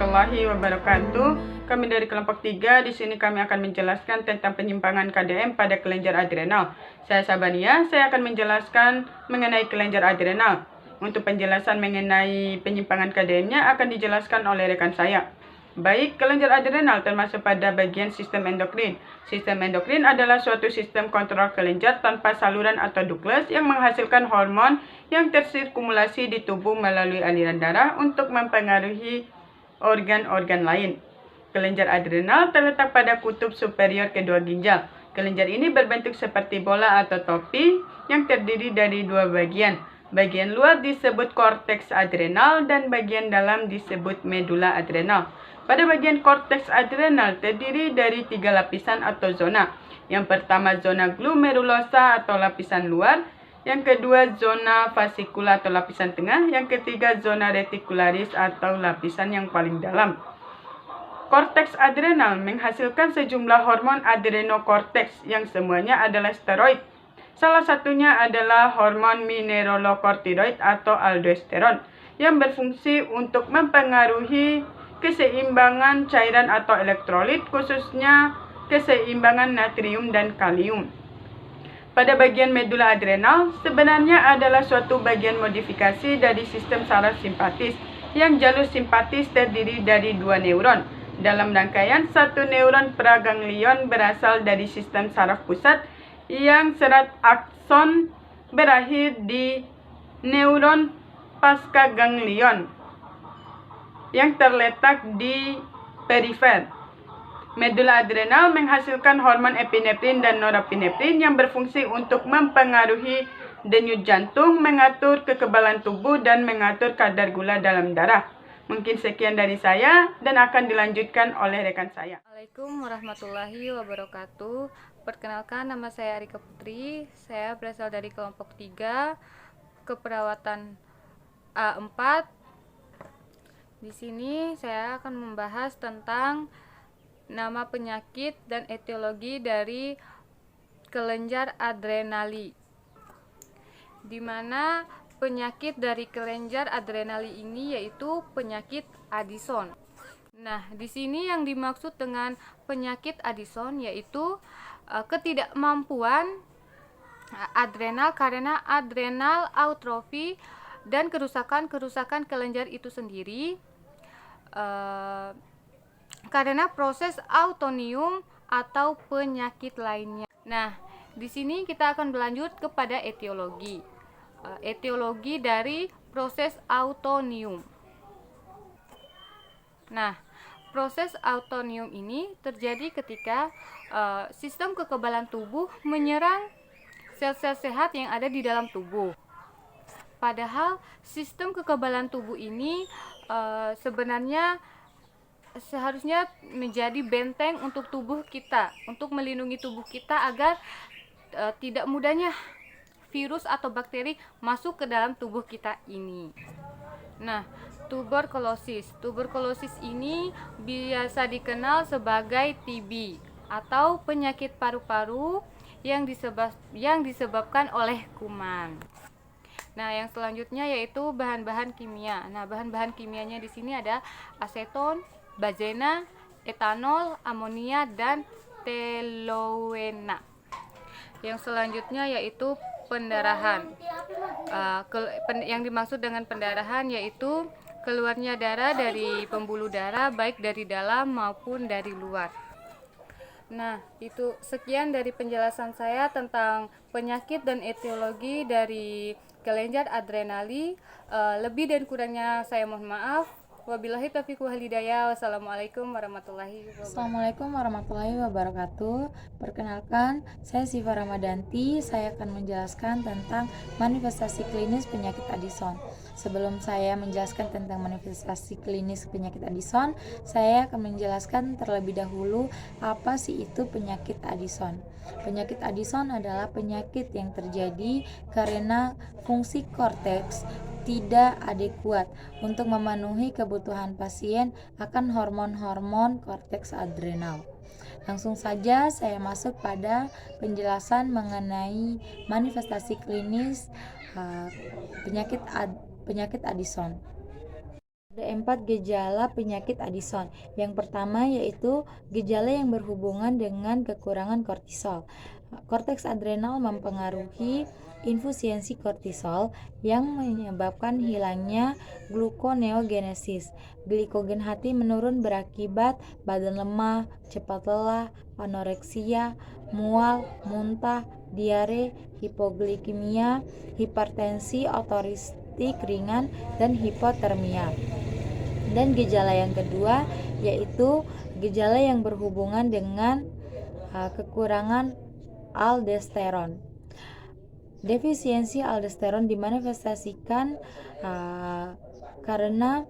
warahmatullahi wabarakatuh. Kami dari kelompok 3. Di sini kami akan menjelaskan tentang penyimpangan KDM pada kelenjar adrenal. Saya Sabania, saya akan menjelaskan mengenai kelenjar adrenal. Untuk penjelasan mengenai penyimpangan KDM-nya akan dijelaskan oleh rekan saya. Baik, kelenjar adrenal termasuk pada bagian sistem endokrin. Sistem endokrin adalah suatu sistem kontrol kelenjar tanpa saluran atau nukleus yang menghasilkan hormon yang tersirkulasi di tubuh melalui aliran darah untuk mempengaruhi organ-organ lain. Kelenjar adrenal terletak pada kutub superior kedua ginjal. Kelenjar ini berbentuk seperti bola atau topi yang terdiri dari dua bagian. Bagian luar disebut korteks adrenal dan bagian dalam disebut medula adrenal. Pada bagian korteks adrenal terdiri dari 3 lapisan atau zona. Yang pertama zona glomerulosa atau lapisan luar, yang kedua zona fascicula atau lapisan tengah, yang ketiga zona reticularis atau lapisan yang paling dalam. Korteks adrenal menghasilkan sejumlah hormon adrenokorteks yang semuanya adalah steroid. Salah satunya adalah hormon mineralokortikoid atau aldosteron yang berfungsi untuk mempengaruhi keseimbangan cairan atau elektrolit, khususnya keseimbangan natrium dan kalium. Pada bagian medula adrenal sebenarnya adalah suatu bagian modifikasi dari sistem saraf simpatis, yang jalur simpatis terdiri dari 2 neuron. Dalam rangkaian, satu neuron praganglion berasal dari sistem saraf pusat, yang serat akson berakhir di neuron pascaganglion yang terletak di perifer. Medula adrenal menghasilkan hormon epinefrin dan norepinefrin yang berfungsi untuk mempengaruhi denyut jantung, mengatur kekebalan tubuh, dan mengatur kadar gula dalam darah. Mungkin sekian dari saya dan akan dilanjutkan oleh rekan saya. Assalamualaikum warahmatullahi wabarakatuh. Perkenalkan, nama saya Rika Putri. Saya berasal dari kelompok 3 keperawatan A4. Di sini saya akan membahas tentang nama penyakit dan etiologi dari kelenjar adrenali, di mana penyakit dari kelenjar adrenali ini yaitu penyakit Addison. Nah, di sini yang dimaksud dengan penyakit Addison yaitu ketidakmampuan adrenal karena adrenal eutrofi dan kerusakan kelenjar itu sendiri karena proses autoimun atau penyakit lainnya. Nah, di sini kita akan berlanjut kepada etiologi. Etiologi dari proses autoimun. Nah, proses autoimun ini terjadi ketika sistem kekebalan tubuh menyerang sel-sel sehat yang ada di dalam tubuh. Padahal sistem kekebalan tubuh ini sebenarnya seharusnya menjadi benteng untuk tubuh kita, untuk melindungi tubuh kita agar tidak mudahnya virus atau bakteri masuk ke dalam tubuh kita ini. Nah, tuberkulosis ini biasa dikenal sebagai TB atau penyakit paru-paru yang disebabkan oleh kuman. Nah, yang selanjutnya yaitu bahan-bahan kimia. Nah, bahan-bahan kimianya di sini ada aseton, bazena, etanol, amonia, dan teloena. Yang selanjutnya yaitu pendarahan. Yang dimaksud dengan pendarahan yaitu keluarnya darah dari pembuluh darah baik dari dalam maupun dari luar. Nah, itu sekian dari penjelasan saya tentang penyakit dan etiologi dari kelenjar adrenali. Lebih dan kurangnya saya mohon maaf. Wabillahi taufiq wal hidayah. Wassalamualaikum warahmatullahi wabarakatuh. Assalamualaikum warahmatullahi wabarakatuh. Perkenalkan, saya Siva Ramadanti. Saya akan menjelaskan tentang manifestasi klinis penyakit Addison. Sebelum saya menjelaskan tentang manifestasi klinis penyakit Addison, saya akan menjelaskan terlebih dahulu apa sih itu penyakit Addison. Penyakit Addison adalah penyakit yang terjadi karena fungsi korteks tidak adekuat untuk memenuhi kebutuhan pasien akan hormon-hormon korteks adrenal. Langsung saja saya masuk pada penjelasan mengenai manifestasi klinis penyakit Addison. Ada 4 gejala penyakit Addison. Yang pertama yaitu gejala yang berhubungan dengan kekurangan kortisol. Korteks adrenal mempengaruhi infusiensi kortisol yang menyebabkan hilangnya gluconeogenesis. Glikogen hati menurun berakibat badan lemah, cepat lelah, anoreksia, mual, muntah, diare, hipoglikemia, hipertensi otoristik ringan, dan hipotermia. Dan gejala yang kedua yaitu gejala yang berhubungan dengan kekurangan aldosteron. Defisiensi aldosteron dimanifestasikan karena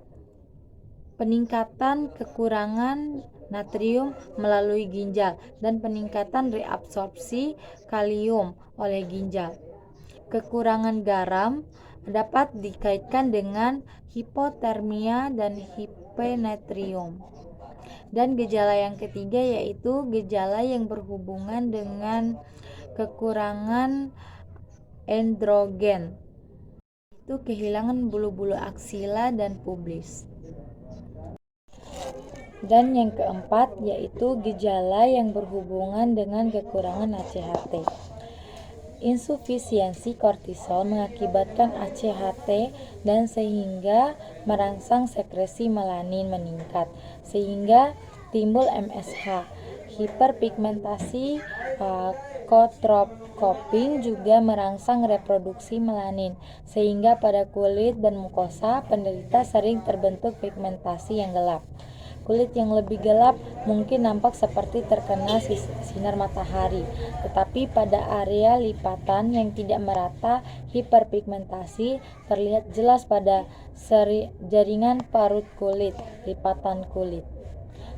peningkatan kekurangan natrium melalui ginjal dan peningkatan reabsorpsi kalium oleh ginjal. Kekurangan garam dapat dikaitkan dengan hipotermia dan hiponatrium. Dan gejala yang ketiga yaitu gejala yang berhubungan dengan kekurangan androgen, itu kehilangan bulu-bulu aksila dan pubis. Dan yang keempat yaitu gejala yang berhubungan dengan kekurangan ACHT. Insufisiensi kortisol mengakibatkan ACHT dan sehingga merangsang sekresi melanin meningkat sehingga timbul MSH. Hiperpigmentasi kotropopin juga merangsang reproduksi melanin sehingga pada kulit dan mukosa penderita sering terbentuk pigmentasi yang gelap. Kulit yang lebih gelap mungkin nampak seperti terkena sinar matahari, tetapi pada area lipatan yang tidak merata, hiperpigmentasi terlihat jelas pada jaringan parut kulit, lipatan kulit.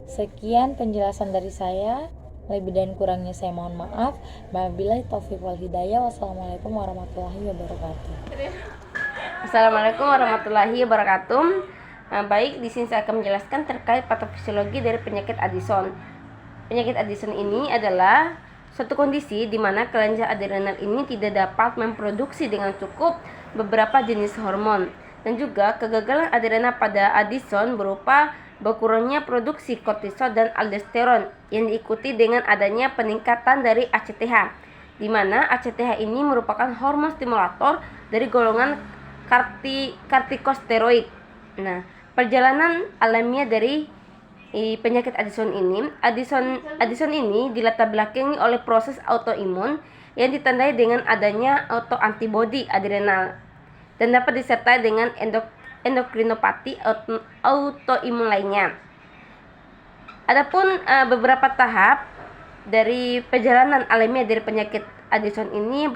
Sekian penjelasan dari saya, lebih dan kurangnya saya mohon maaf. Wabillahi taufiq wal hidayah. Wassalamualaikum warahmatullahi wabarakatuh. Assalamualaikum warahmatullahi wabarakatuh. Baik, di sini saya akan menjelaskan terkait patofisiologi dari penyakit Addison. Penyakit Addison ini adalah suatu kondisi di mana kelenjar adrenal ini tidak dapat memproduksi dengan cukup beberapa jenis hormon, dan juga kegagalan adrenal pada Addison berupa berkurangnya produksi kortisol dan aldosteron yang diikuti dengan adanya peningkatan dari ACTH, di mana ACTH ini merupakan hormon stimulator dari golongan kortikosteroid. Nah, perjalanan alamiah dari penyakit Addison ini dilatar belakangi oleh proses autoimun yang ditandai dengan adanya autoantibodi adrenal dan dapat disertai dengan endokrinopati autoimun lainnya. Adapun beberapa tahap dari perjalanan alamiah dari penyakit Addison ini,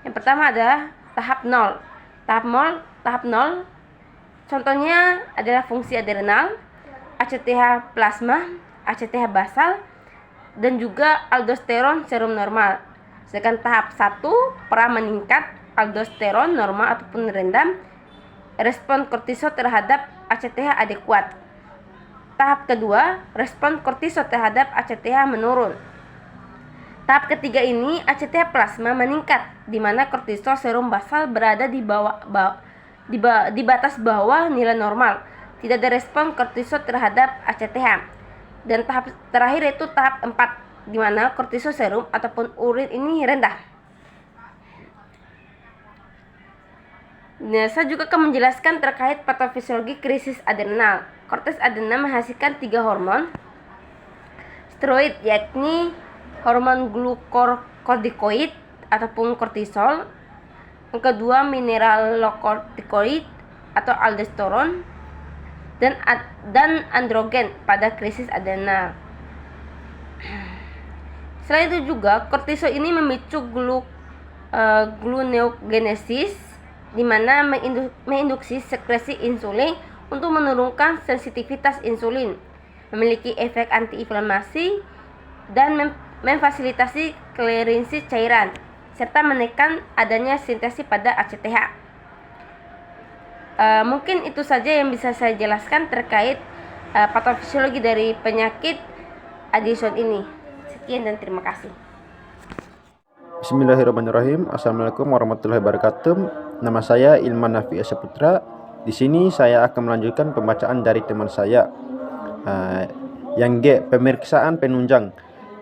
yang pertama adalah tahap 0. Tahap 0 contohnya adalah fungsi adrenal, ACTH plasma, ACTH basal, dan juga aldosteron serum normal. Sedangkan tahap 1 pra meningkat, aldosteron normal ataupun rendah, respon kortisol terhadap ACTH adekuat. Tahap kedua, respon kortisol terhadap ACTH menurun. Tahap ketiga ini ACTH plasma meningkat, di mana kortisol serum basal berada di batas bawah nilai normal. Tidak ada respon kortisol terhadap ACTH. Dan tahap terakhir yaitu tahap 4, di mana kortisol serum ataupun urin ini rendah. Nah, saya juga akan menjelaskan terkait patofisiologi krisis adrenal. Korteks adrenal menghasilkan 3 hormon steroid, yakni hormon glukokortikoid ataupun kortisol. Yang kedua, mineralokortikoid atau aldosteron, dan androgen pada krisis adrenal. Selain itu juga kortisol ini memicu gluconeogenesis, di mana menginduksi sekresi insulin untuk menurunkan sensitivitas insulin, memiliki efek antiinflamasi dan memfasilitasi klearensi cairan, serta menekan adanya sintesis pada ACTH. Mungkin itu saja yang bisa saya jelaskan terkait patofisiologi dari penyakit Addison ini. Sekian dan terima kasih. Bismillahirrahmanirrahim. Assalamualaikum warahmatullahi wabarakatuh. Nama saya Ilman Nafi Esa Putra Di sini saya akan melanjutkan pembacaan dari teman saya. Yang G, pemeriksaan penunjang.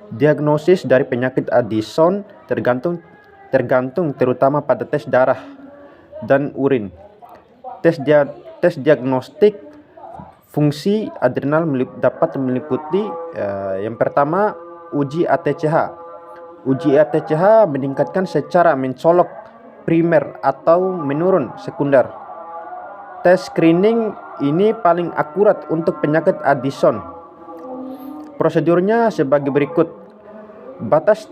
Diagnosis dari penyakit Addison tergantung terutama pada tes darah dan urin. Tes diagnostik fungsi adrenal dapat meliputi yang pertama, uji ATCH. Uji ATCH meningkatkan secara mencolok primer atau menurun sekunder. Tes screening ini paling akurat untuk penyakit Addison. Prosedurnya sebagai berikut. Batas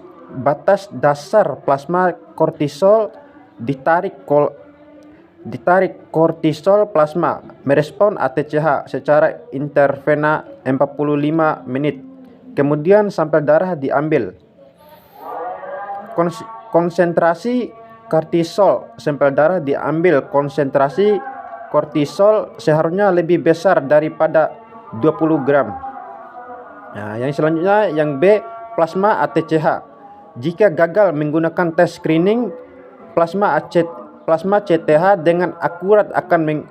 dasar plasma kortisol ditarik kortisol plasma merespon ATCH secara intervena 45 menit. Kemudian sampel darah diambil. Konsentrasi kortisol sampel darah diambil. Konsentrasi kortisol seharusnya lebih besar daripada 20 gram. Nah, yang selanjutnya yang B, plasma ATCH. Jika gagal menggunakan tes screening, plasma CTH dengan akurat akan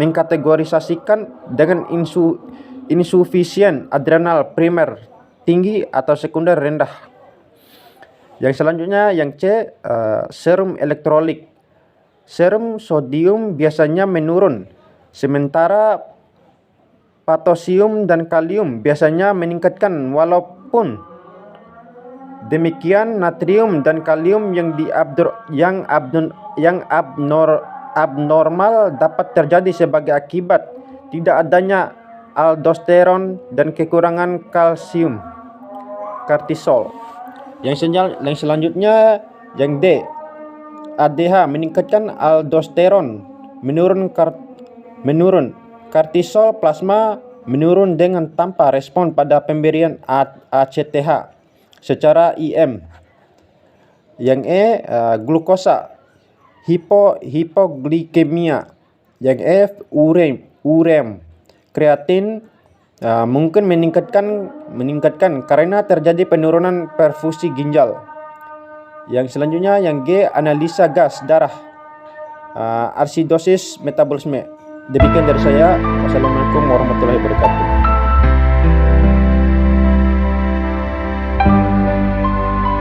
mengkategorisasikan dengan insufisien adrenal primer tinggi atau sekunder rendah. Yang selanjutnya yang C, serum elektrolit. Serum sodium biasanya menurun, sementara potasium dan kalium biasanya meningkatkan. Walaupun demikian, natrium dan kalium yang abnormal dapat terjadi sebagai akibat tidak adanya aldosteron dan kekurangan kalsium kortisol. Yang selanjutnya yang D, ADH meningkatkan aldosteron, menurun kortisol plasma menurun dengan tanpa respon pada pemberian ACTH secara IM. Yang E, glukosa, hipoglikemia. Yang F, urem, kreatin mungkin meningkatkan karena terjadi penurunan perfusi ginjal. Yang selanjutnya yang G, analisa gas darah, asidosis metabolisme. Demikian dari saya. Wassalamualaikum warahmatullahi wabarakatuh.